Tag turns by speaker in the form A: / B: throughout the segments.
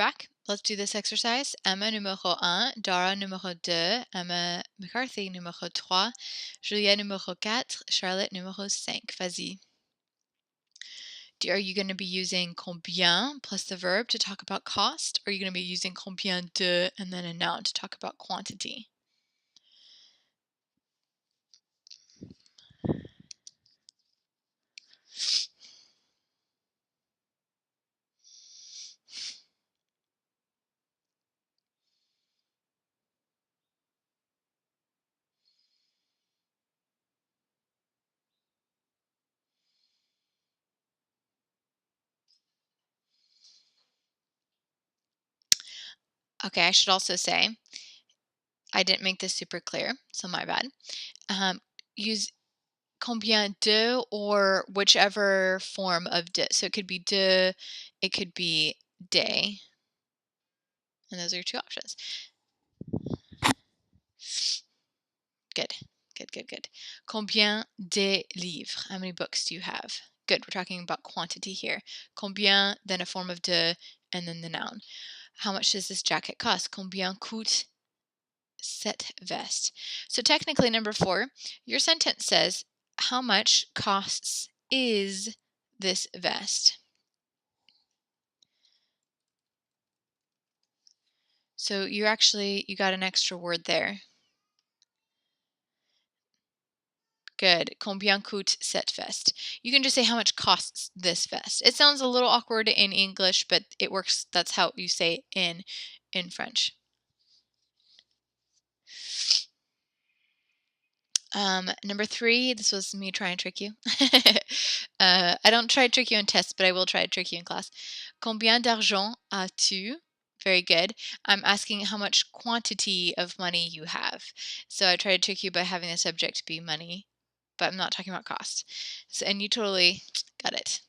A: back. Let's do this exercise. Emma numéro 1, Dara numéro 2, Emma McCarthy numéro 3, Julia numéro 4, Charlotte numéro 5. Vas-y. Are you going to be using combien plus the verb to talk about cost? Or are you going to be using combien de and then a noun to talk about quantity? Okay, I should also say, I didn't make this super clear, so my bad. Use combien de or whichever form of de. So it could be de, it could be day. And those are your two options. Good, good, good, good. Combien de livres? How many books do you have? Good, we're talking about quantity here. Combien, then a form of de, and then the noun. How much does this jacket cost? Combien coûte cette veste? So technically, number 4, your sentence says, how much costs is this vest? So you got an extra word there. Good. Combien coûte cette veste? You can just say how much costs this vest. It sounds a little awkward in English, but it works. That's how you say in French. Number 3, this was me trying to trick you. I don't try to trick you in tests, but I will try to trick you in class. Combien d'argent as-tu? Very good. I'm asking how much quantity of money you have. So I try to trick you by having the subject be money, but I'm not talking about cost. So, and you totally got it.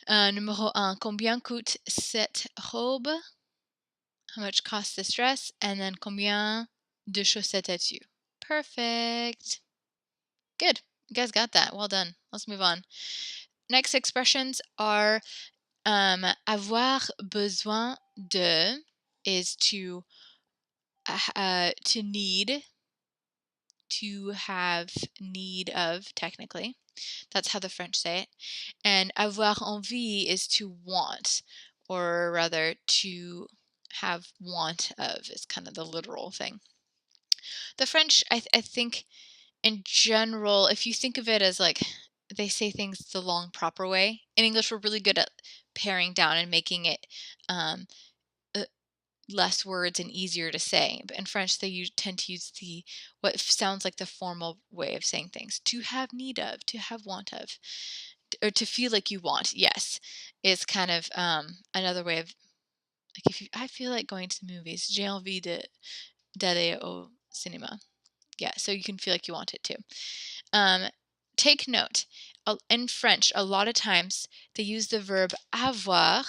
A: Numéro 1, combien coûte cette robe? How much costs this dress? And then combien de chaussettes as-tu? Perfect. Good. You guys got that. Well done. Let's move on. Next expressions are avoir besoin de is to need, to have need of, technically. That's how the French say it. And avoir envie is to want, or rather to have want of is kind of the literal thing. The French, I think, in general, if you think of it as like they say things the long proper way, in English we're really good at paring down and making it uh, less words and easier to say. But in French they tend to use the what sounds like the formal way of saying things. To have need of, to have want of, or to feel like you want. Yes, is kind of another way of like I feel like going to the movies. J'ai envie d'aller au cinéma. Yeah, so you can feel like you want it too. Take note, in French, a lot of times they use the verb avoir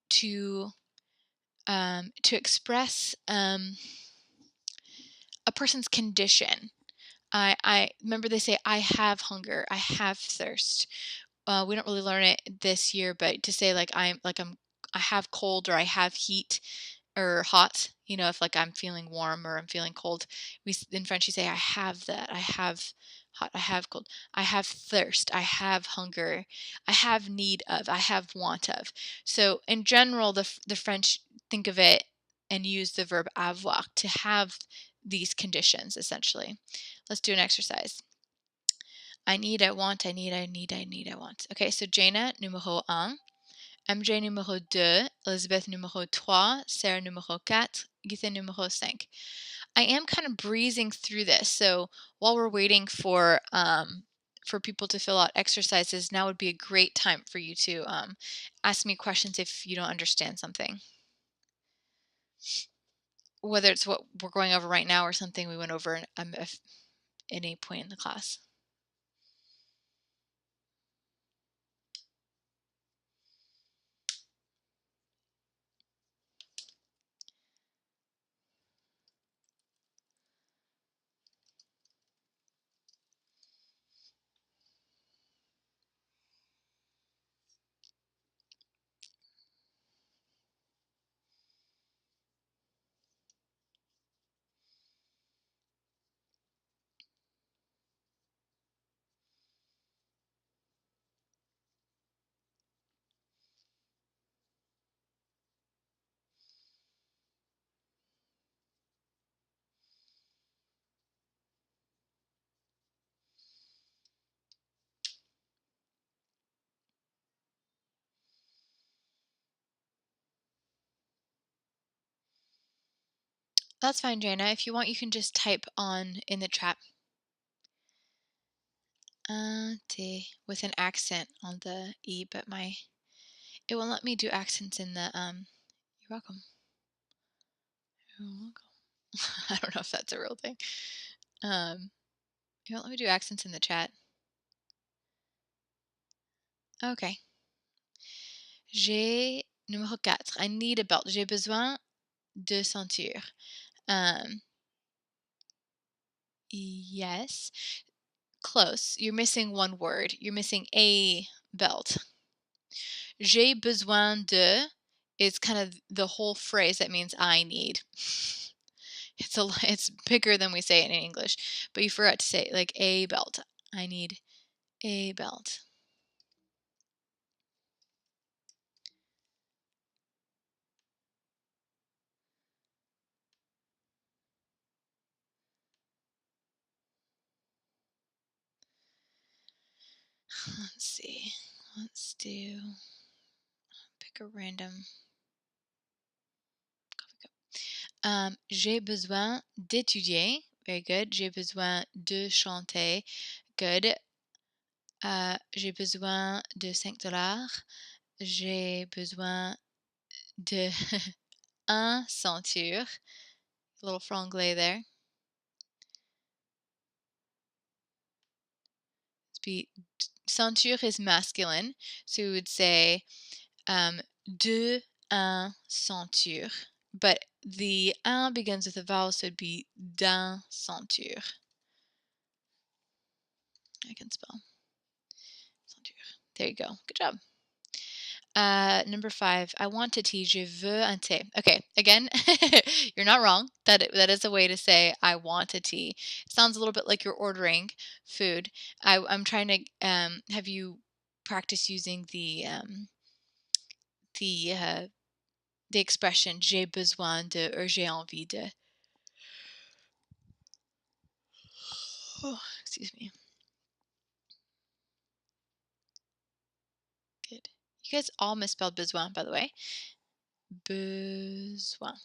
A: to express a person's condition. I remember they say, I have hunger, I have thirst. We don't really learn it this year, but to say I have cold or I have heat or hot, if like I'm feeling warm or I'm feeling cold, in French you say I have that, I have hot, I have cold, I have thirst, I have hunger, I have need of, I have want of. So in general, the French think of it and use the verb avoir to have these conditions essentially. Let's do an exercise. I need, I want, I need, I need, I need, I want. Okay, so Jaina, numéro 1. MJ numéro 2, Elizabeth numéro 3, Sarah numéro 4, Gita numéro 5. I am kind of breezing through this, so while we're waiting for people to fill out exercises, now would be a great time for you to ask me questions if you don't understand something. Whether it's what we're going over right now or something we went over at any point in the class. That's fine, Jana. If you want, you can just type on in the chat. T with an accent on the E, but it won't let me do accents in the you're welcome. You're welcome. I don't know if that's a real thing. You won't let me do accents in the chat. Okay. J'ai numéro 4. I need a belt. J'ai besoin de ceinture. Yes. Close. You're missing one word. You're missing a belt. J'ai besoin de is kind of the whole phrase that means I need. It's bigger than we say it in English, but you forgot to say like a belt. I need a belt. Let's see. Let's pick a random coffee cup. J'ai besoin d'étudier. Very good. J'ai besoin de chanter. Good. J'ai besoin de $5. J'ai besoin de un ceinture. A little franglais there. Ceinture is masculine, so we would say de un ceinture. But the un begins with a vowel, so it'd be d'un ceinture. I can spell. Ceinture. There you go. Good job. Number 5, I want a tea. Je veux un thé. Okay, again, you're not wrong. That is a way to say I want a tea. It sounds a little bit like you're ordering food. I'm trying to have you practice using the expression j'ai besoin de or j'ai envie de. Oh, excuse me. Good. You guys all misspelled besoin, by the way. Besoin.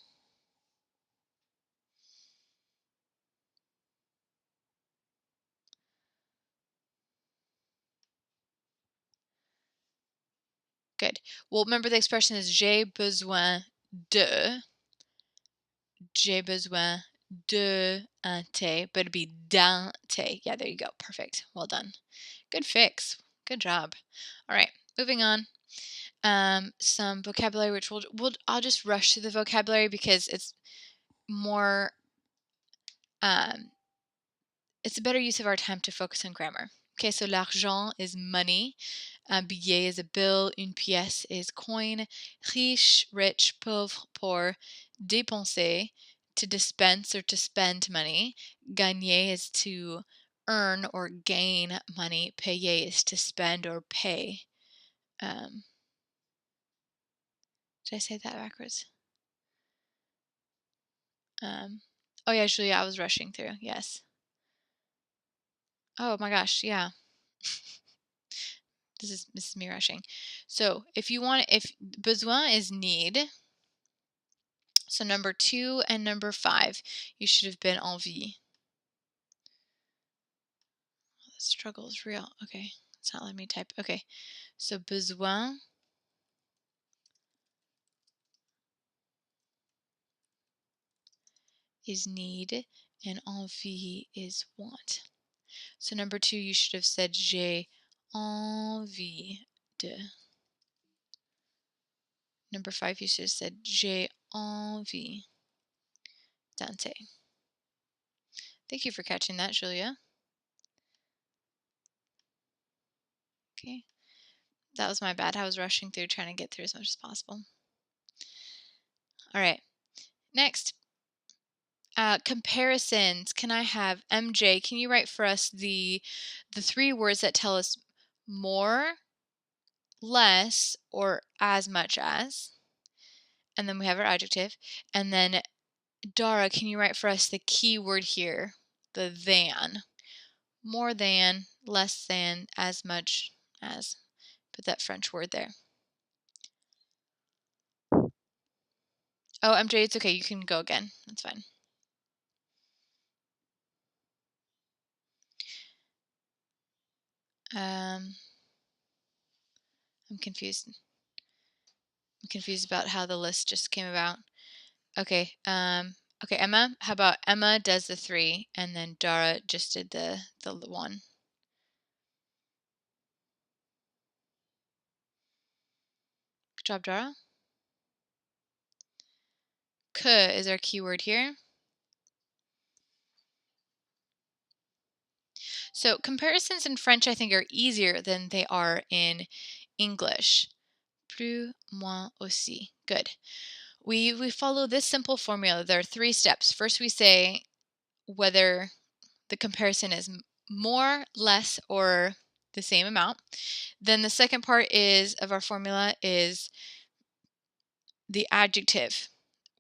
A: Good. Well, remember the expression is j'ai besoin de. J'ai besoin de un thé, but it'd be d'un thé. Yeah, there you go. Perfect. Well done. Good fix. Good job. All right, moving on. Some vocabulary, which I'll just rush through the vocabulary because it's more it's a better use of our time to focus on grammar. Okay, so l'argent is money. Un billet is a bill. Une pièce is coin. Riche, rich. Pauvre, poor. Dépenser, to dispense or to spend money. Gagner is to earn or gain money. Payer is to spend or pay. Did I say that backwards? Oh yeah, Julia, I was rushing through. Yes. Oh my gosh, yeah. This is me rushing. So if besoin is need, so number 2 and number 5, you should have been envie. Oh, the struggle is real. Okay, it's not letting me type. Okay, so besoin is need and envie is want. So number 2, you should have said j'ai envie de. Number 5, you should have said j'ai envie d'un thé. Thank you for catching that, Julia. Okay. That was my bad. I was rushing through trying to get through as much as possible. All right. Next. Comparisons. Can I have MJ? Can you write for us the 3 words that tell us more, less, or as much as? And then we have our adjective. And then Dara, can you write for us the key word here? The than. More than, less than, as much as. Put that French word there. Oh, MJ, it's okay. You can go again. That's fine. I'm confused. I'm confused about how the list just came about. Okay. Okay, Emma. How about Emma does the 3, and then Dara just did the 1. Good job, Dara. Que is our keyword here. So comparisons in French, I think, are easier than they are in English. Plus, moins, aussi. Good. We follow this simple formula. There are 3 steps. First, we say whether the comparison is more, less, or the same amount. Then the second part of our formula is the adjective.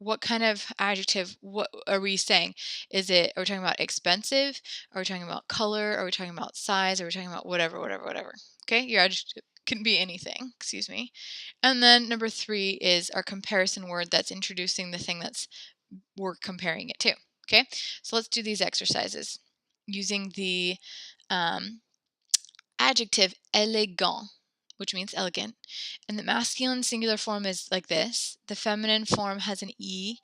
A: What kind of adjective, what are we saying? Are we talking about expensive? Are we talking about color? Are we talking about size? Are we talking about whatever? Okay, your adjective can be anything, excuse me. And then number 3 is our comparison word that's introducing the thing we're comparing it to. Okay, so let's do these exercises using the adjective élégant, which means elegant. And the masculine singular form is like this. The feminine form has an E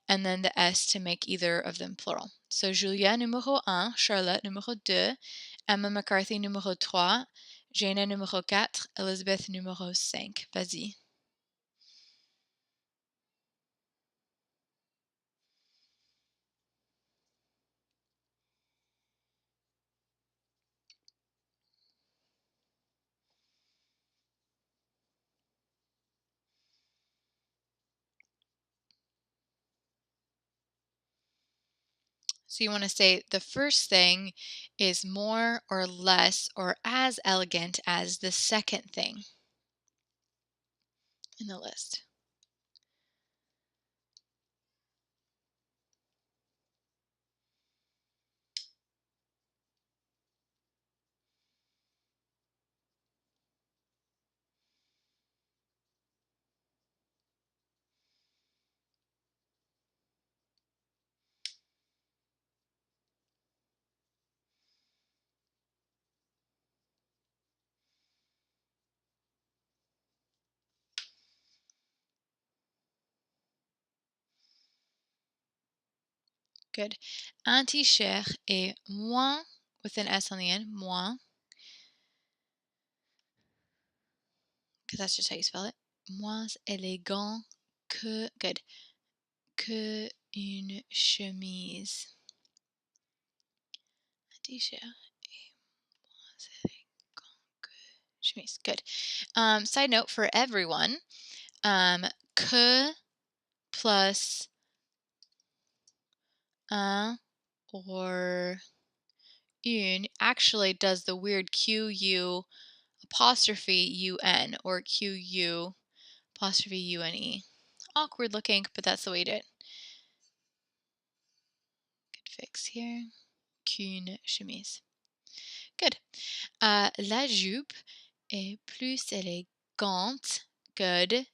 A: and then the S to make either of them plural. So Julia numéro 1, Charlotte numéro 2, Emma McCarthy numéro 3, Jana numéro 4, Elizabeth numéro 5. Vas-y. So you want to say the first thing is more or less or as elegant as the second thing in the list. Good. Un t-shirt est moins, with an S on the end, moins, because that's just how you spell it, moins élégant que, good, que une chemise. Un t-shirt est moins élégant que chemise. Good. Side note for everyone, que plus un or une actually does the weird QU apostrophe UN or QU apostrophe UNE. Awkward looking, but that's the way you do it. Good fix here. Qu'une chemise. Good. La jupe est plus élégante. Good.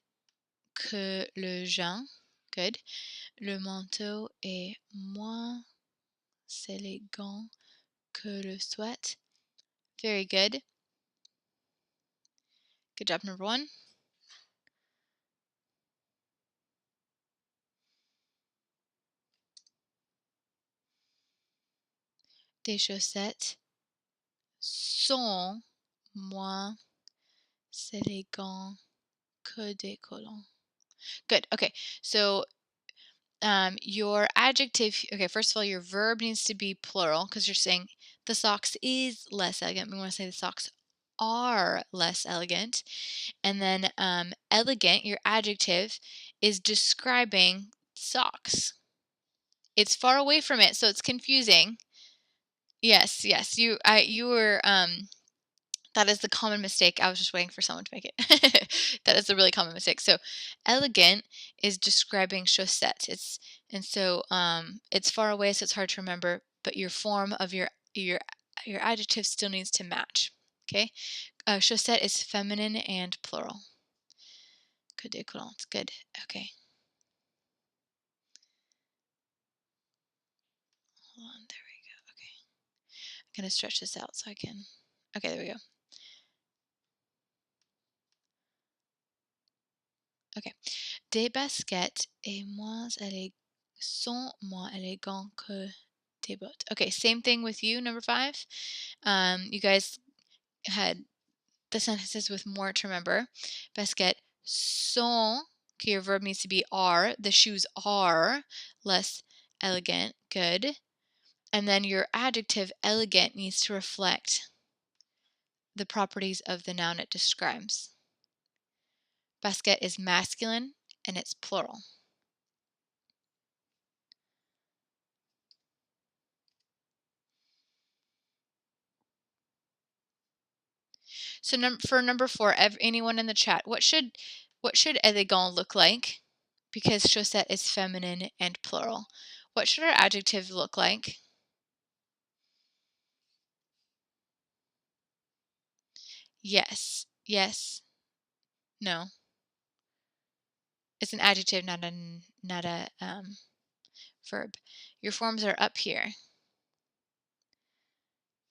A: Que le jean. Good. Le manteau est moins élégant que le sweat. Very good. Good job, number 1. Des chaussettes sont moins élégants que des collants. Good. Okay. So your adjective, okay, first of all, your verb needs to be plural because you're saying the socks is less elegant. We want to say the socks are less elegant. And then elegant, your adjective, is describing socks. It's far away from it, so it's confusing. Yes, you were that is the common mistake. I was just waiting for someone to make it. That is a really common mistake. So, elegant is describing chaussette. It's far away, so it's hard to remember. But your form of your adjective still needs to match. Okay, chaussette is feminine and plural. Good, it's good. Okay. Hold on. There we go. Okay. I'm gonna stretch this out so I can. Okay, there we go. Okay. Des baskets sont moins élégants que des bottes. Okay, same thing with you, number 5. You guys had the sentences with more to remember. Basket sont, okay, your verb needs to be are. The shoes are less elegant, good. And then your adjective elegant needs to reflect the properties of the noun it describes. Basket is masculine and it's plural. So for number 4, anyone in the chat, what should élégant look like? Because chaussette is feminine and plural. What should our adjective look like? Yes. Yes. No. It's an adjective, not a verb. Your forms are up here.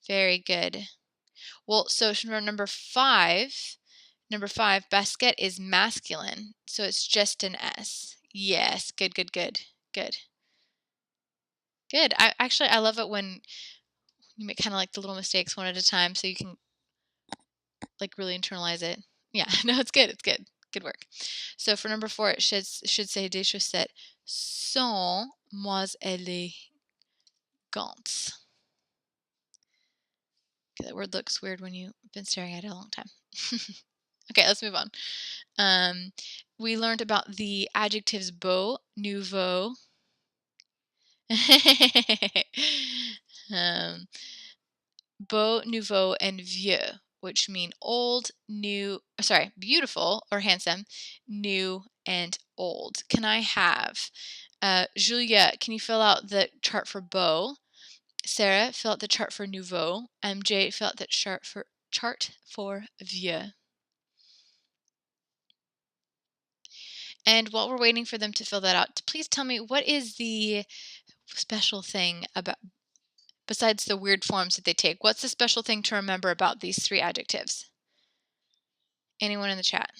A: Very good. Well, so for number 5, basket is masculine, so it's just an S. Yes, good, good, good, good. Good. I love it when you make kind of like the little mistakes one at a time, so you can like really internalize it. Yeah, no, it's good. It's good. Good work. So for number 4, it should say des chaussettes sont moins élégantes. Okay, that word looks weird when you've been staring at it a long time. Okay, let's move on. We learned about the adjectives beau, nouveau, um, beau, nouveau, and vieux, which mean old, new, sorry, beautiful or handsome, new, and old. Can I have Julia, can you fill out the chart for beau? Sarah, fill out the chart for nouveau. MJ, fill out the chart for vieux. And while we're waiting for them to fill that out, please tell me, what is the special thing about, besides the weird forms that they take, what's the special thing to remember about these 3 adjectives? Anyone in the chat?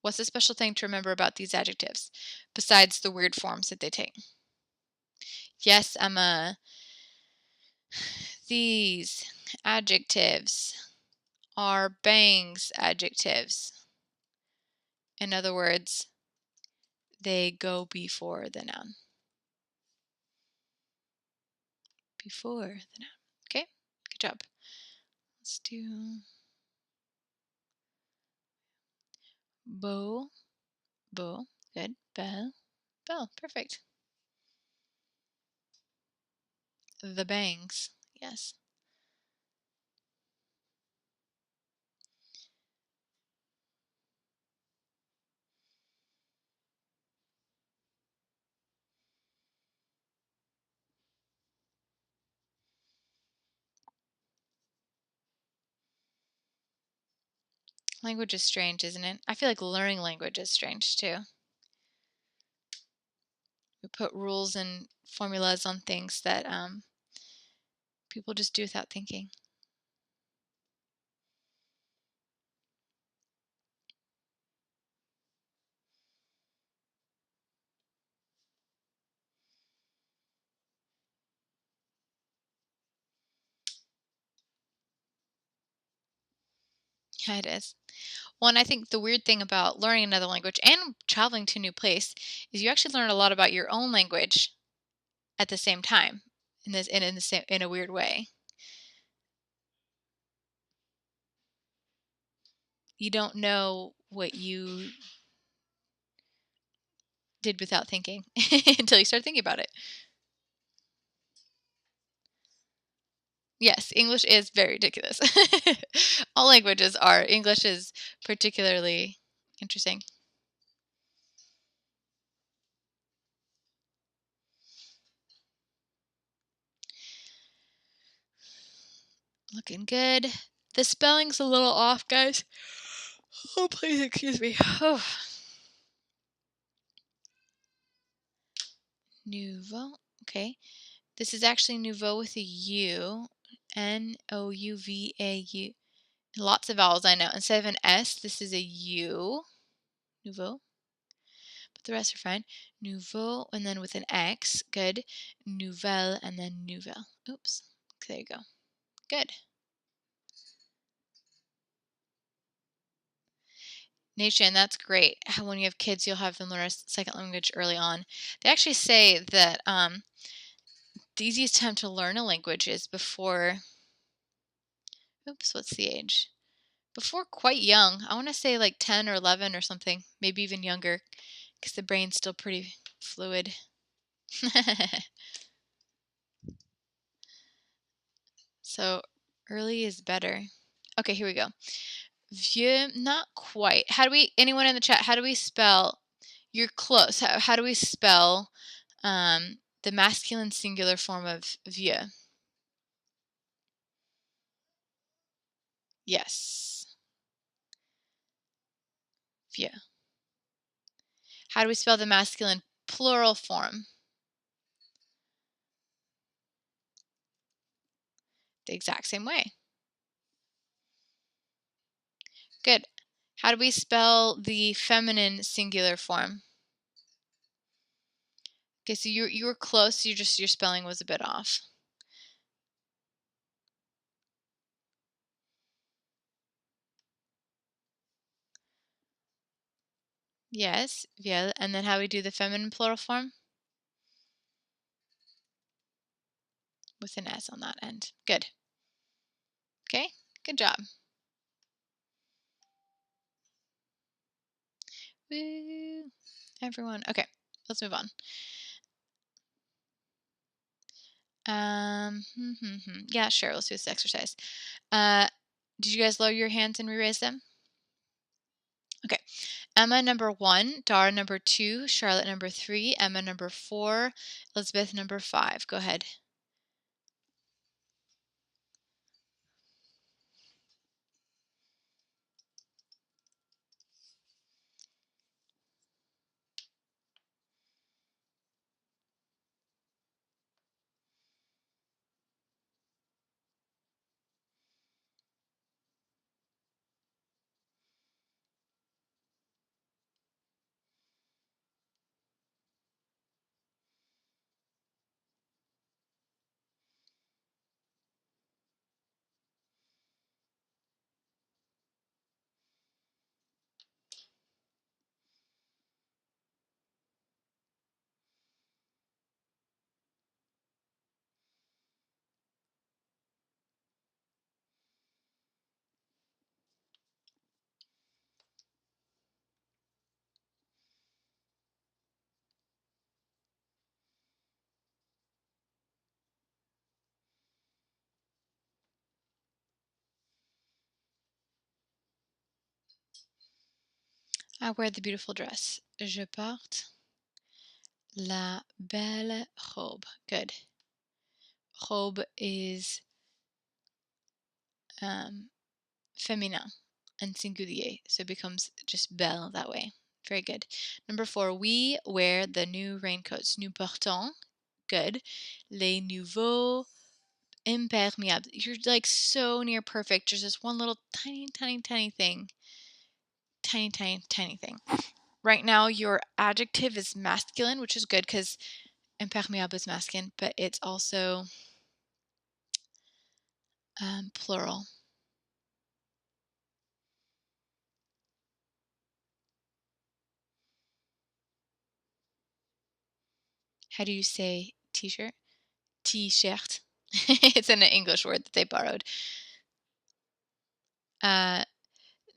A: What's the special thing to remember about these adjectives, besides the weird forms that they take? Yes, Emma. These adjectives are bangs adjectives. In other words, they go before the noun. Before the noun. Okay, good job. Let's do beau, beau, good, belle, belle, perfect. The bangs, yes. Language is strange, isn't it? I feel like learning language is strange too. We put rules and formulas on things that people just do without thinking. Yeah, it is. Well, and I think the weird thing about learning another language and traveling to a new place is you actually learn a lot about your own language at the same time in a weird way. You don't know what you did without thinking until you start thinking about it. Yes, English is very ridiculous. All languages are. English is particularly interesting. Looking good. The spelling's a little off, guys. Oh, please excuse me. Oh. Nouveau. Okay. This is actually nouveau with a U. Nouveau. Lots of vowels, I know. Instead of an S, this is a U. Nouveau. But the rest are fine. Nouveau, and then with an X. Good. Nouvelle, and then nouvelle. Oops. There you go. Good. Nation, that's great. How when you have kids, you'll have them learn a second language early on. They actually say that the easiest time to learn a language is before, oops, what's the age? Before quite young. I want to say like 10 or 11 or something, maybe even younger, because the brain's still pretty fluid. So early is better. Okay, here we go. Vieux, not quite. How do we, anyone in the chat, how do we spell, you're close. How do we spell the masculine singular form of vieux? Yes. Vieux. How do we spell the masculine plural form? The exact same way. Good. How do we spell the feminine singular form? Okay, so you were close, your spelling was a bit off. Yes, vieux. And then how we do the feminine plural form? With an S on that end. Good. Okay, good job. Woo! Everyone. Okay, let's move on. Yeah, sure. Let's do this exercise. Did you guys lower your hands and re-raise them? Okay. Emma number 1, Dara number 2, Charlotte number 3, Emma number 4, Elizabeth number 5. Go ahead. I wear the beautiful dress. Je porte la belle robe. Good. Robe is féminin and singulier, so it becomes just belle that way. Very good. Number 4, we wear the new raincoats. Nous portons. Good. Les nouveaux imperméables. You're like so near perfect. There's this one little tiny, tiny, tiny thing. Tiny, tiny, tiny thing. Right now, your adjective is masculine, which is good because imperméable is masculine, but it's also plural. How do you say t-shirt? T-shirt. It's an English word that they borrowed.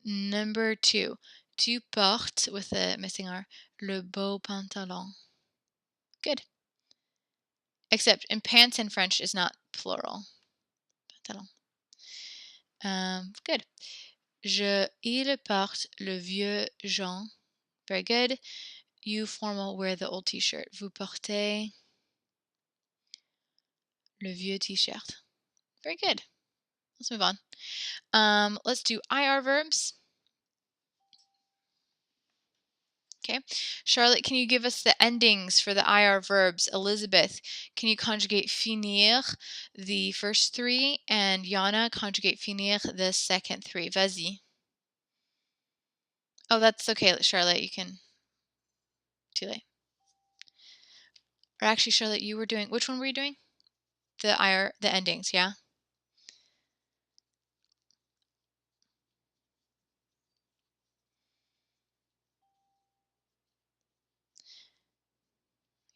A: Number 2. Tu portes, with a missing R, le beau pantalon. Good. Except in pants in French is not plural. Pantalon. Good. Il porte le vieux Jean. Very good. You formal wear the old t-shirt. Vous portez le vieux t-shirt. Very good. Let's move on. Let's do IR verbs. Okay. Okay. Charlotte, can you give us the endings for the IR verbs? Elizabeth, can you conjugate finir, the first three, and Yana, conjugate finir, the second three? Vas-y. Oh, that's okay, Charlotte. You can. Too late. Or actually, Charlotte, you were doing. Which one were you doing? The endings, yeah?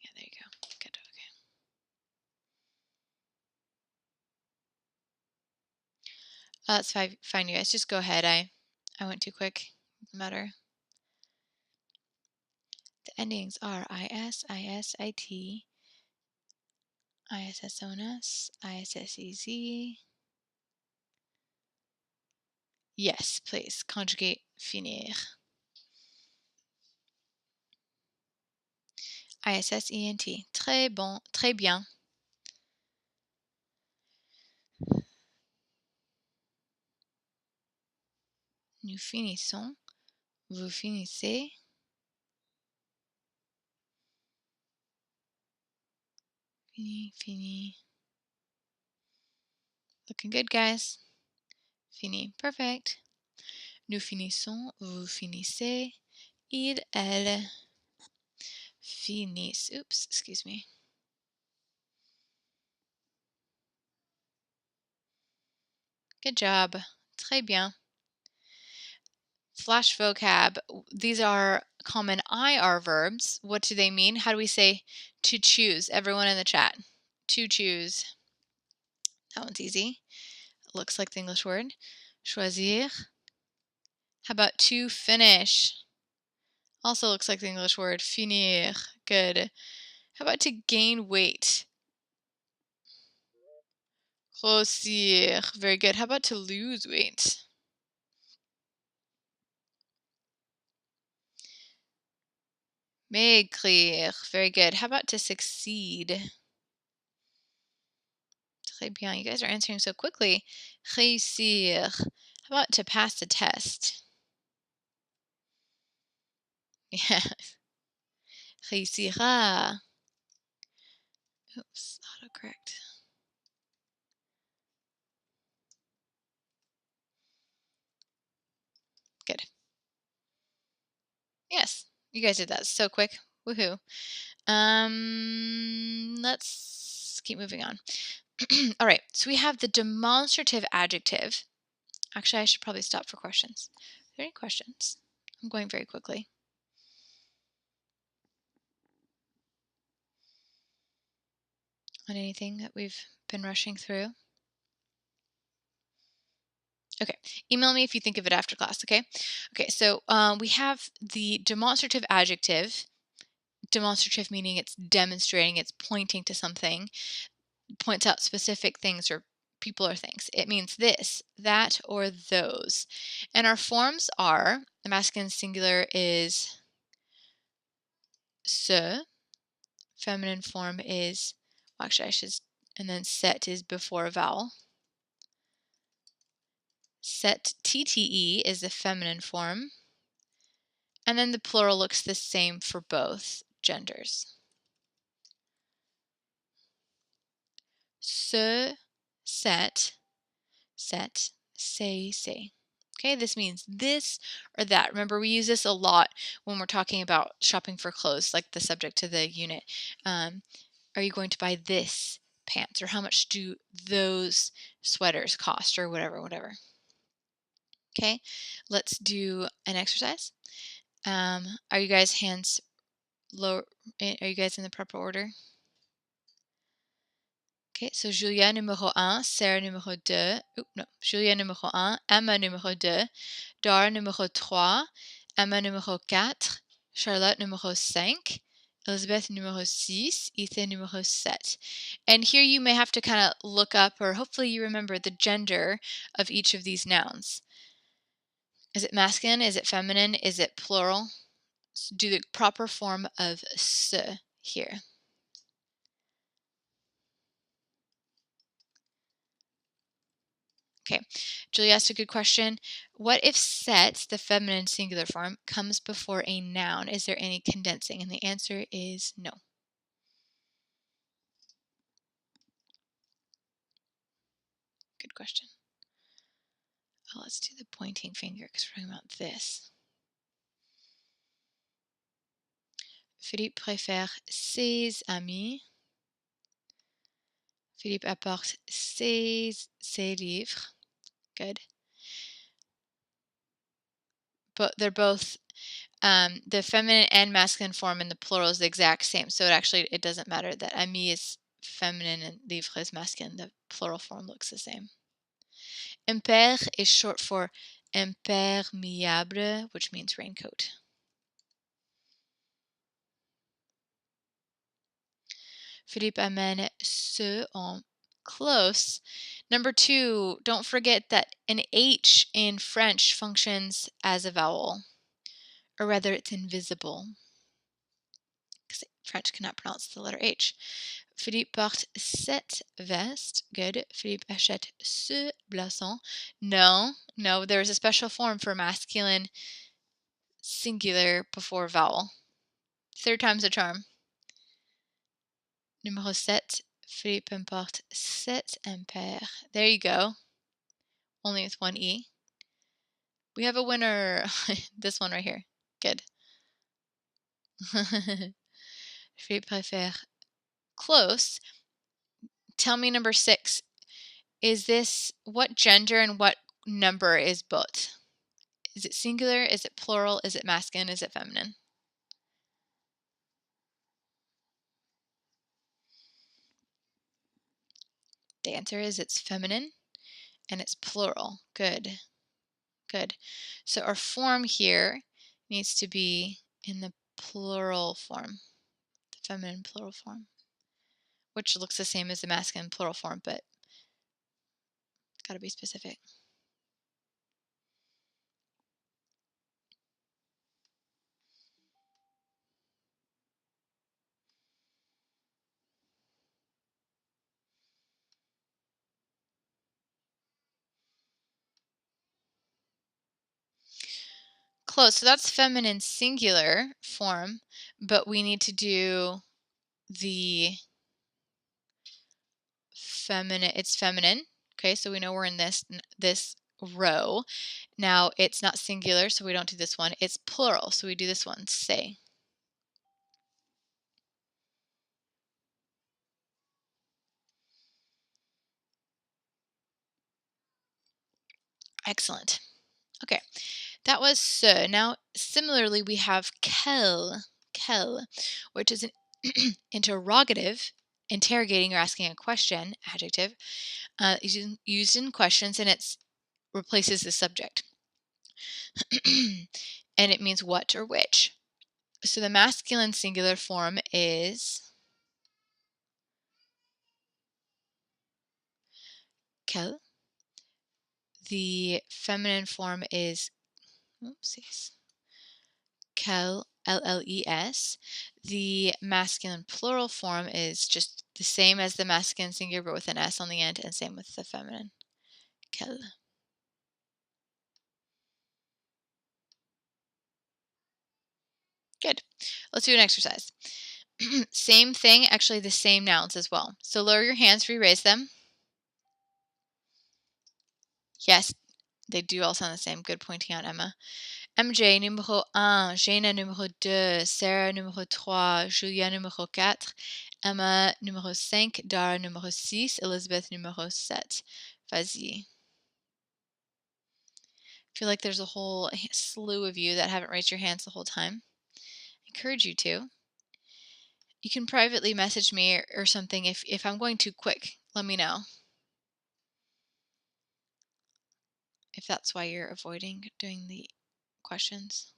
A: Yeah, there you go. Good, okay. That's fine, you guys. Just go ahead. I went too quick. Doesn't matter. The endings are IS, ISIT, ISSONS, ISSEZ. Yes, please. Conjugate finir. ISSENT. Très bon. Très bien. Nous finissons. Vous finissez. Fini. Looking good, guys. Fini. Perfect. Nous finissons. Vous finissez. Il, elle finissent. Oops, excuse me. Good job. Très bien. Flash vocab. These are common IR verbs. What do they mean? How do we say to choose? Everyone in the chat. To choose. That one's easy. Looks like the English word. Choisir. How about to finish? Also looks like the English word. Finir. Good. How about to gain weight? Grossir. Very good. How about to lose weight? Maigrir. Very good. How about to succeed? Très bien. You guys are answering so quickly. Réussir. How about to pass the test? Yeah. Réussira. Oops, autocorrect. Good. Yes, you guys did that so quick. Woohoo. Let's keep moving on. All right, so we have the demonstrative adjective. Actually, I should probably stop for questions. Are there any questions? I'm going very quickly. On anything that we've been rushing through? Okay, email me if you think of it after class, okay? Okay, so we have the demonstrative adjective. Demonstrative meaning it's demonstrating, it's pointing to something, points out specific things or people or things. It means this, that, or those. And our forms are, the masculine singular is ce, feminine form is, well, actually I should, and then set is before a vowel. Set, TTE, is the feminine form. And then the plural looks the same for both genders. Ce, set, say. Okay, this means this or that. Remember, we use this a lot when we're talking about shopping for clothes, like the subject to the unit. Are you going to buy this pants? Or how much do those sweaters cost? Or whatever. Okay, let's do an exercise. Are you guys hands low? Are you guys in the proper order? Okay, so Julia numéro 1, Sarah numéro 2, Julia numéro 1, Emma numéro 2, Dara numéro 3, Emma numéro 4, Charlotte numéro 5, Elizabeth numéro 6, Ethan numéro 7. And here you may have to kind of look up, or hopefully you remember the gender of each of these nouns. Is it masculine? Is it feminine? Is it plural? So do the proper form of se here. Okay, Julie asked a good question. What if set, the feminine singular form, comes before a noun? Is there any condensing? And the answer is no. Good question. Oh, let's do the pointing finger because we're talking about this. Philippe préfère ses amis. Philippe apporte ses livres. Good. But they're both the feminine and masculine form in the plural is the exact same. So it doesn't matter that ami is feminine and livre is masculine. The plural form looks the same. Impair is short for imperméable, which means raincoat. Philippe amène ce en close. Number 2, don't forget that an H in French functions as a vowel, or rather it's invisible, because French cannot pronounce the letter H. Philippe porte cette veste. Good. Philippe achète ce blason. No, there's a special form for masculine singular before vowel. Third time's a charm. Numéro 7. Philippe importe cet impair. There you go. Only with one E. We have a winner. This one right here. Good. Philippe préfère close. Tell me number 6. Is this what gender and what number is both? Is it singular? Is it plural? Is it masculine? Is it feminine? The answer is it's feminine and it's plural. Good. Good. So our form here needs to be in the plural form, the feminine plural form, which looks the same as the masculine plural form, but gotta be specific. Close. So that's feminine singular form, but we need to do the feminine. It's feminine. Okay, so we know we're in this row. Now it's not singular, so we don't do this one. It's plural, so we do this one. Say. Excellent. Okay, that was ce. Now, similarly, we have quel, which is an interrogative, interrogating or asking a question, adjective, used in questions, and it replaces the subject. And it means what or which. So the masculine singular form is quel. The feminine form is quel, L-L-E-S. The masculine plural form is just the same as the masculine singular but with an S on the end, and same with the feminine. Quel. Good. Let's do an exercise. Same thing, actually the same nouns as well. So lower your hands, re-raise them. Yes, they do all sound the same. Good pointing out, Emma. MJ numéro 1, Jaina numéro 2, Sarah numéro 3, Julia numéro 4, Emma numéro 5, Dara numéro 6, Elizabeth numéro 7. Vas-y. I feel like there's a whole slew of you that haven't raised your hands the whole time. I encourage you to. You can privately message me or something if I'm going too quick. Let me know. If that's why you're avoiding doing the questions.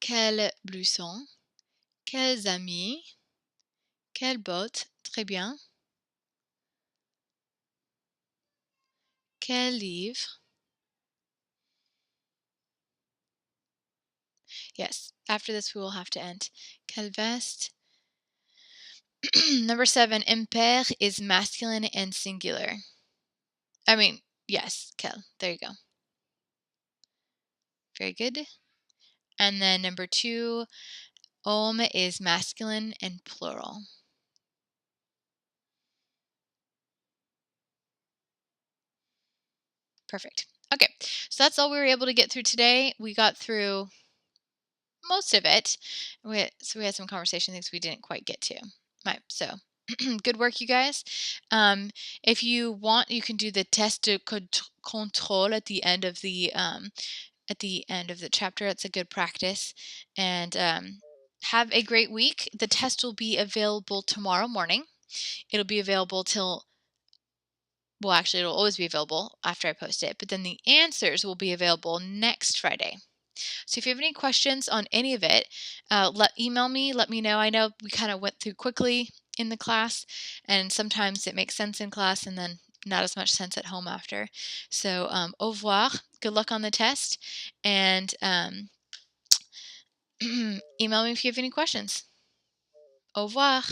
A: Quel blouson? Quels amis? Quelle botte? Très bien. Quel livre? Yes, after this we will have to end. Quelle veste? Number 7, impair is masculine and singular. I mean, yes, quelle. There you go. Very good. And then number 2, homme is masculine and plural. Perfect. Okay, so that's all we were able to get through today. We got through most of it. So we had some conversation things we didn't quite get to. Right, so good work, you guys. If you want, you can do the test de contrôle at the end of the chapter. It's a good practice. And have a great week. The test will be available tomorrow morning. It'll be available till, well, actually, it'll always be available after I post it, but then the answers will be available next Friday. So if you have any questions on any of it, email me, let me know. I know we kind of went through quickly in the class, and sometimes it makes sense in class and then not as much sense at home after. So au revoir, good luck on the test, and email me if you have any questions. Au revoir.